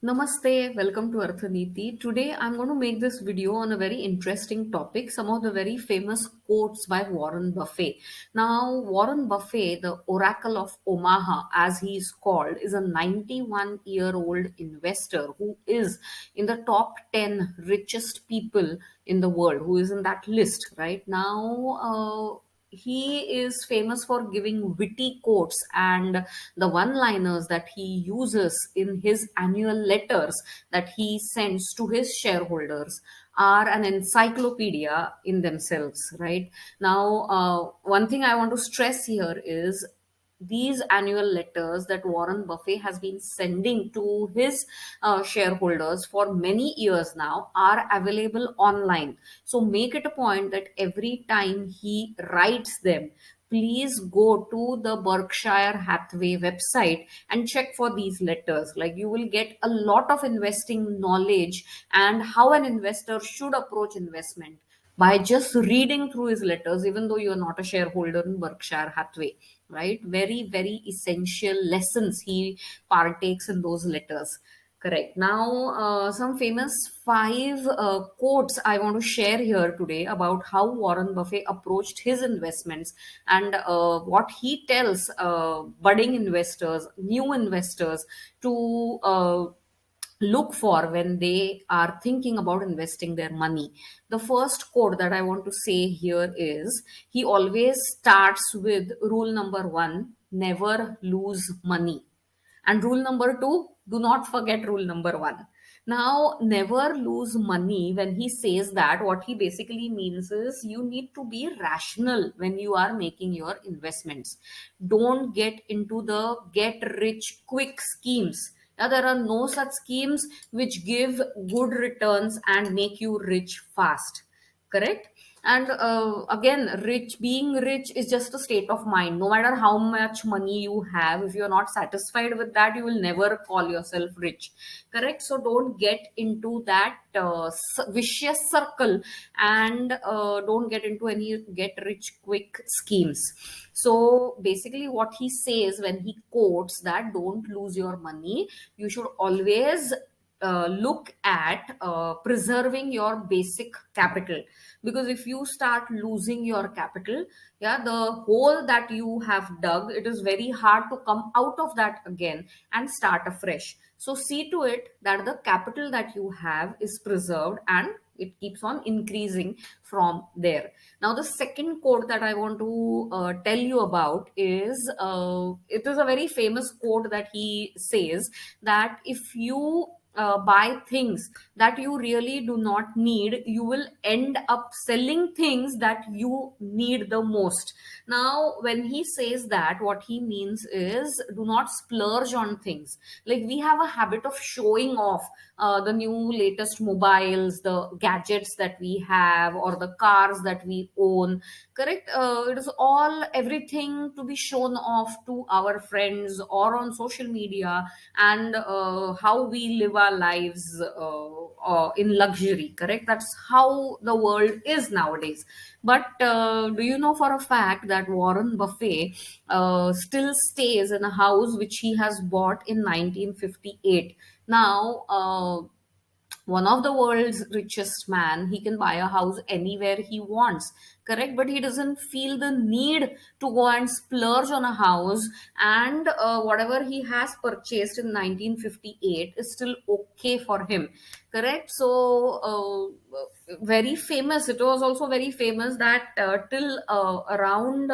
Namaste, welcome to Arthaniti. Today I'm going to make this video on a very interesting topic, some of the very famous quotes by Warren Buffett. Now, Warren Buffett, the Oracle of Omaha, as he is called, is a 91-year-old investor who is in the top 10 richest people in the world, who is in that list right now. He is famous for giving witty quotes and the one liners that he uses in his annual letters that he sends to his shareholders are an encyclopedia in themselves. Right now, one thing I want to stress here is these annual letters that Warren Buffett has been sending to his shareholders for many years now are available online. So make it a point that every time he writes them, please go to the Berkshire Hathaway website and check for these letters. Like, you will get a lot of investing knowledge and how an investor should approach investment by just reading through his letters, even though you're not a shareholder in Berkshire Hathaway, right? Very, very essential lessons he partakes in those letters. Correct. Now, some famous five quotes I want to share here today about how Warren Buffett approached his investments and what he tells budding investors, new investors to look for when they are thinking about investing their money. The first quote that I want to say here is he always starts with rule number one: never lose money. And rule number two, do not forget rule number one. Now, never lose money, when he says that, what he basically means is you need to be rational when you are making your investments. Don't get into the get rich quick schemes. Now, there are no such schemes which give good returns and make you rich fast. Correct? And again, being rich is just a state of mind. No matter how much money you have, if you're not satisfied with that, you will never call yourself rich. Correct? So don't get into that vicious circle, and don't get into any get rich quick schemes. So basically, what he says when he quotes that don't lose your money, you should always look at preserving your basic capital, because if you start losing your capital, yeah, the hole that you have dug, it is very hard to come out of that again and start afresh. So see to it that the capital that you have is preserved and it keeps on increasing from there. Now, the second quote that I want to tell you about is it is a very famous quote that he says that if you buy things that you really do not need, you will end up selling things that you need the most. Now, when he says that, what he means is do not splurge on things. Like, we have a habit of showing off the new latest mobiles, the gadgets that we have, or the cars that we own. Correct? It is all everything to be shown off to our friends or on social media, and how we live our lives in luxury. Correct? That's how the world is nowadays. But do you know for a fact that Warren Buffett still stays in a house which he has bought in 1958? Now, one of the world's richest man, he can buy a house anywhere he wants. Correct? But he doesn't feel the need to go and splurge on a house, and whatever he has purchased in 1958 is still okay for him. Correct? So very famous, it was also very famous that till around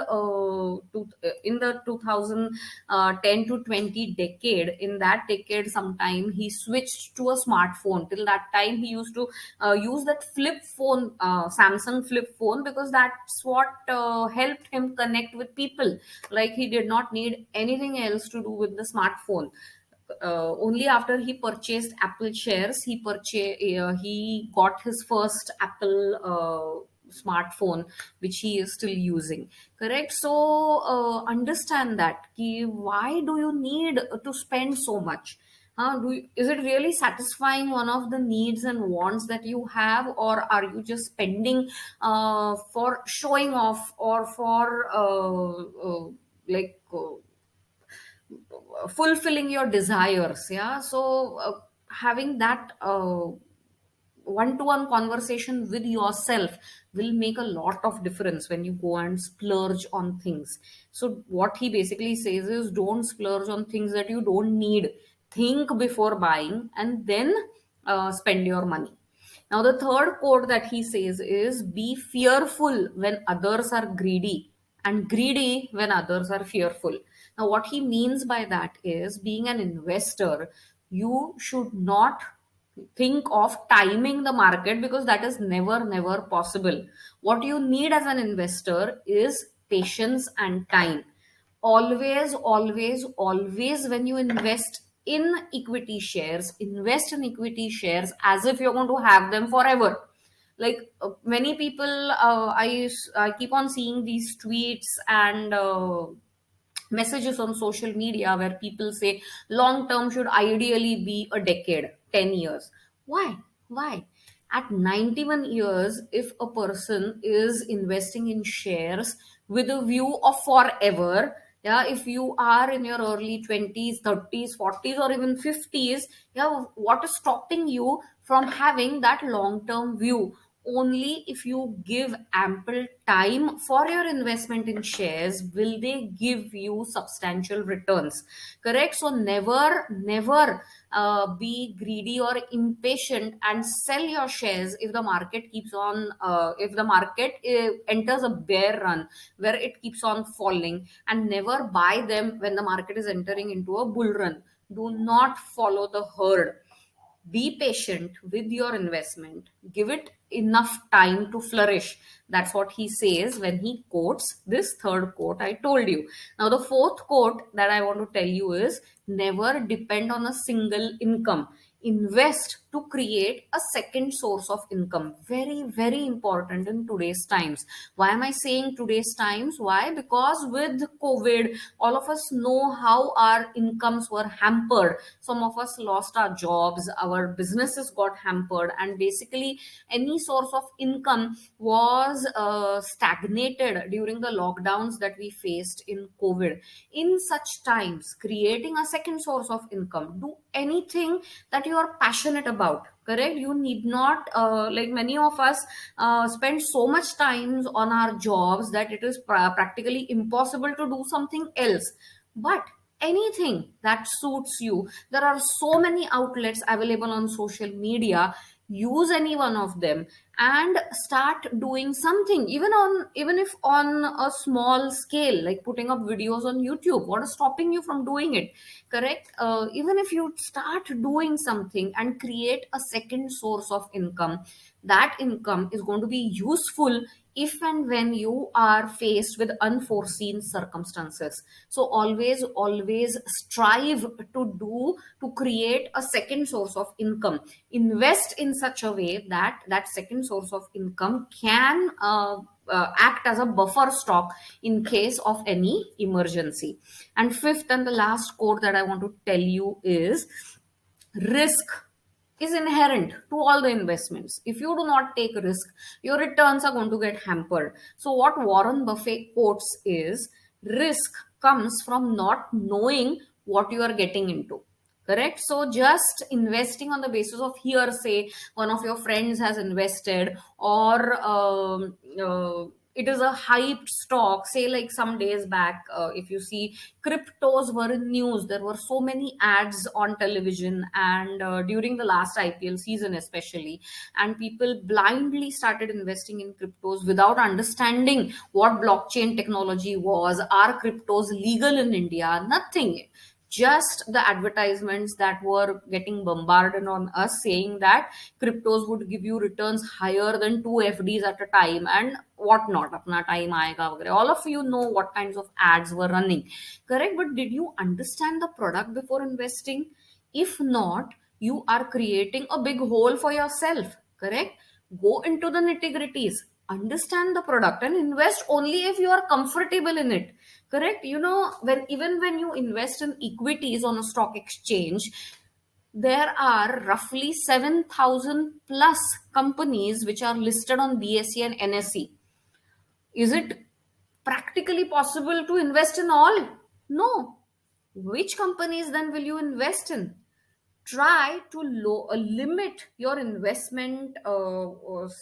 in the 2010 to 20 decade, in that decade sometime he switched to a smartphone. Till that time he used to use that flip phone, Samsung flip phone, because that's what helped him connect with people. Like, he did not need anything else to do with the smartphone. Only after he purchased Apple shares, he got his first Apple smartphone, which he is still using. Correct? So understand that why do you need to spend so much? Is it really satisfying one of the needs and wants that you have, or are you just spending for showing off, or for fulfilling your desires? Yeah. So having that one-to-one conversation with yourself will make a lot of difference when you go and splurge on things. So what he basically says is, don't splurge on things that you don't need. Think before buying, and then spend your money. Now, the third quote that he says is, be fearful when others are greedy, and greedy when others are fearful. Now, what he means by that is, being an investor, you should not think of timing the market, because that is never possible. What you need as an investor is patience and time. Always when you invest in equity shares, invest in equity shares as if you're going to have them forever. Like many people, I keep on seeing these tweets and messages on social media where people say long term should ideally be a decade, 10 years. Why at 91 years, if a person is investing in shares with a view of forever, yeah, if you are in your early 20s, 30s, 40s, or even 50s, yeah, what is stopping you from having that long term view? Only if you give ample time for your investment in shares will they give you substantial returns. Correct? So never be greedy or impatient and sell your shares if the market keeps on if the market enters a bear run where it keeps on falling, and never buy them when the market is entering into a bull run. Do not follow the herd. Be patient with your investment, give it enough time to flourish. That's what he says when he quotes this third quote I told you. Now, the fourth quote that I want to tell you is, never depend on a single income. Invest to create a second source of income. Very important in today's times. Why am I saying today's times? Why? Because with COVID, all of us know how our incomes were hampered. Some of us lost our jobs, our businesses got hampered, and basically any source of income was stagnated during the lockdowns that we faced in COVID. In such times, creating a second source of income, do anything that you are passionate about. Correct? You need not like many of us spend so much time on our jobs that it is practically impossible to do something else. But anything that suits you, there are so many outlets available on social media. Use any one of them and start doing something, even if on a small scale, like putting up videos on YouTube. What is stopping you from doing it? Correct? Even if you start doing something and create a second source of income, that income is going to be useful if and when you are faced with unforeseen circumstances. So always strive to create a second source of income. Invest in such a way that that second source of income can act as a buffer stock in case of any emergency. And fifth and the last quote that I want to tell you is, risk is inherent to all the investments. If you do not take risk, your returns are going to get hampered. So, what Warren Buffett quotes is, risk comes from not knowing what you are getting into. Correct? So, just investing on the basis of hearsay, one of your friends has invested, or it is a hyped stock. Say, like some days back, if you see, cryptos were in news. There were so many ads on television, and during the last IPL season especially, and people blindly started investing in cryptos without understanding what blockchain technology was. Are cryptos legal in India? Nothing. Just the advertisements that were getting bombarded on us saying that cryptos would give you returns higher than two FDs at a time and whatnot. Apna time aayega वगैरह. All of you know what kinds of ads were running. Correct? But did you understand the product before investing? If not, you are creating a big hole for yourself. Correct? Go into the nitty gritties, understand the product, and invest only if you are comfortable in it. Correct? You know, when you invest in equities on a stock exchange, there are roughly 7,000 plus companies which are listed on BSE and NSE. Is it practically possible to invest in all? No. Which companies then will you invest in? try to limit your investment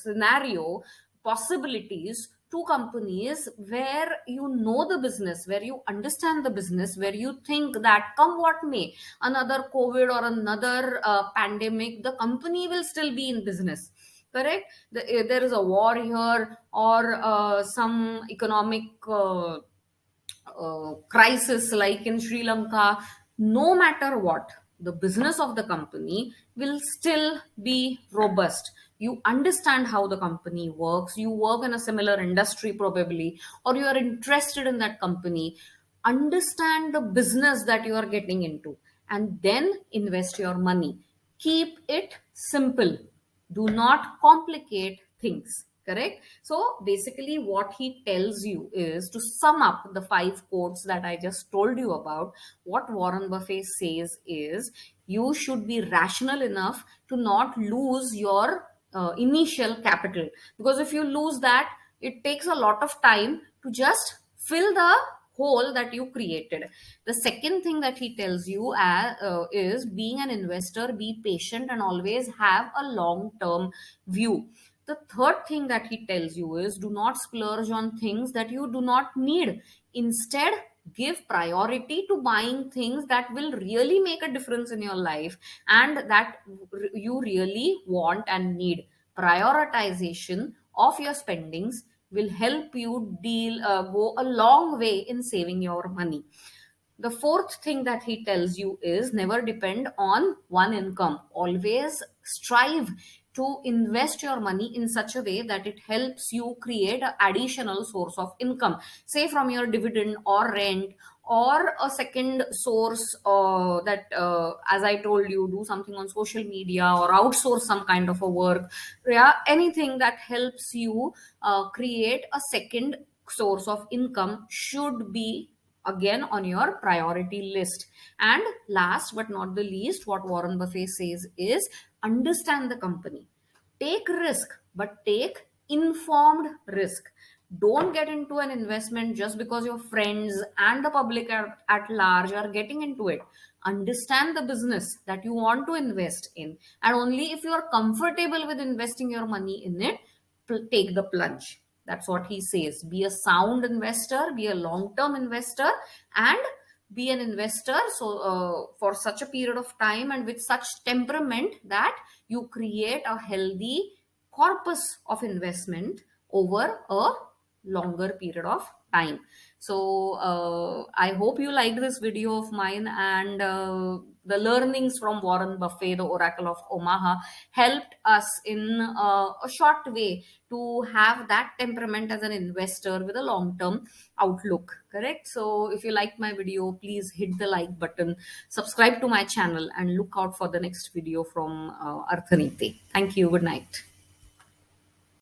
scenario possibilities to companies where you know the business, where you understand the business, where you think that come what may, another COVID or another pandemic, the company will still be in business. Correct? There is a war here, or some economic crisis like in Sri Lanka, no matter what, the business of the company will still be robust. You understand how the company works, you work in a similar industry probably, or you are interested in that company. Understand the business that you are getting into and then invest your money. Keep it simple, do not complicate things. Correct? So basically what he tells you is, to sum up the five quotes that I just told you about, what Warren Buffett says is, you should be rational enough to not lose your initial capital, because if you lose that, it takes a lot of time to just fill the hole that you created. The second thing that he tells you is, being an investor, be patient and always have a long term view. The third thing that he tells you is, do not splurge on things that you do not need. Instead, give priority to buying things that will really make a difference in your life and that you really want and need. Prioritization of your spendings will help you go a long way in saving your money. The fourth thing that he tells you is, never depend on one income. Always strive to invest your money in such a way that it helps you create an additional source of income, say from your dividend or rent, or a second source that, as I told you, do something on social media or outsource some kind of a work. Yeah, anything that helps you create a second source of income should be again on your priority list. And last but not the least, what Warren Buffett says is, understand the company. Take risk, but take informed risk. Don't get into an investment just because your friends and the public at large are getting into it. Understand the business that you want to invest in, and only if you are comfortable with investing your money in it, take the plunge. That's what he says. Be a sound investor, be a long term investor, and be an investor for such a period of time and with such temperament that you create a healthy corpus of investment over a longer period of time. So I hope you liked this video of mine, and the learnings from Warren Buffett, the Oracle of Omaha, helped us in a short way to have that temperament as an investor with a long term outlook. Correct? So if you liked my video, please hit the like button, subscribe to my channel, and look out for the next video from Arthaniti. Thank you. Good night.